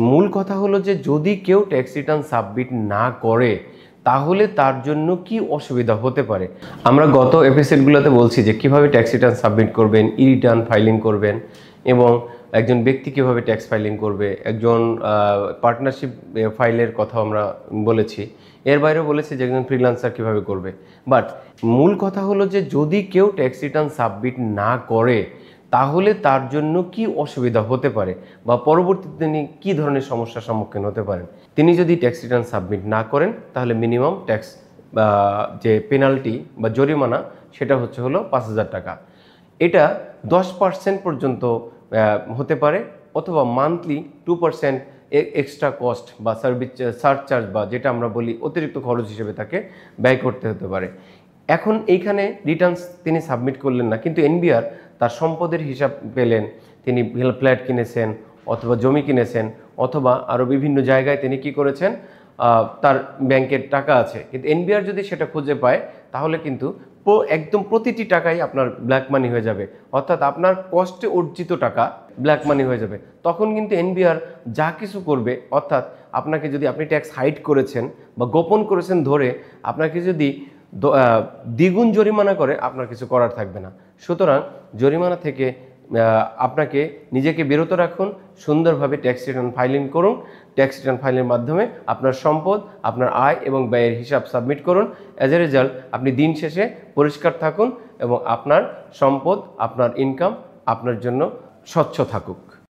মূল কথা হলো যে যদি কেউ ট্যাক্স রিটার্ন সাবমিট না করে তাহলে তার জন্য কি অসুবিধা হতে পারে। আমরা গত এপিসোডগুলোতে বলছি যে কিভাবে ট্যাক্স রিটার্ন সাবমিট করবেন, ই রিটার্ন ফাইলিং করবেন এবং একজন ব্যক্তি কিভাবে ট্যাক্স ফাইলিং করবে, একজন পার্টনারশিপ ফাইলের কথা আমরা বলেছি। এর বাইরেও বলেছি যে একজন ফ্রিল্যান্সার কীভাবে করবে। বাট মূল কথা হলো যে যদি কেউ ট্যাক্স রিটার্ন সাবমিট না করে তাহলে তার জন্য কি অসুবিধা হতে পারে বা পরবর্তীতে তিনি কী ধরনের সমস্যার সম্মুখীন হতে পারেন। তিনি যদি ট্যাক্স রিটার্ন সাবমিট না করেন তাহলে মিনিমাম ট্যাক্স যে পেনাল্টি বা জরিমানা সেটা হলো 5,000 টাকা। এটা 10% পর্যন্ত হতে পারে অথবা মান্থলি 2% এক্সট্রা কস্ট বা সারচার্জ বা যেটা আমরা বলি অতিরিক্ত খরচ হিসেবে তাকে ব্যয় করতে হতে পারে। এখন এইখানে রিটার্নস তিনি সাবমিট করলেন না, কিন্তু এনবিআর তার সম্পদের হিসাব পেলেন, তিনি ফ্ল্যাট কিনেছেন অথবা জমি কিনেছেন অথবা আরও বিভিন্ন জায়গায় তিনি কি করেছেন, তার ব্যাংকের টাকা আছে, কিন্তু এনবিআর যদি সেটা খুঁজে পায় তাহলে কিন্তু একদম প্রতিটি টাকাই আপনার ব্ল্যাক মানি হয়ে যাবে, অর্থাৎ আপনার কষ্টে অর্জিত টাকা ব্ল্যাক মানি হয়ে যাবে। তখন কিন্তু এনবিআর যা কিছু করবে, অর্থাৎ আপনাকে যদি আপনি ট্যাক্স হাইড করেছেন বা গোপন করেছেন ধরে আপনাকে যদি দ্বিগুণ জরিমানা করে আপনার কিছু করার থাকবে না। সুতরাং জরিমানা থেকে আপনাকে নিজেকে বিরত রাখুন, সুন্দরভাবে ট্যাক্স রিটার্ন ফাইলিং করুন। ট্যাক্স রিটার্ন ফাইলের মাধ্যমে আপনার সম্পদ, আপনার আয় এবং ব্যয়ের হিসাব সাবমিট করুন। অ্যাজ এ রেজাল্ট আপনি দিন শেষে পরিষ্কার থাকুন এবং আপনার সম্পদ, আপনার ইনকাম আপনার জন্য স্বচ্ছ থাকুক।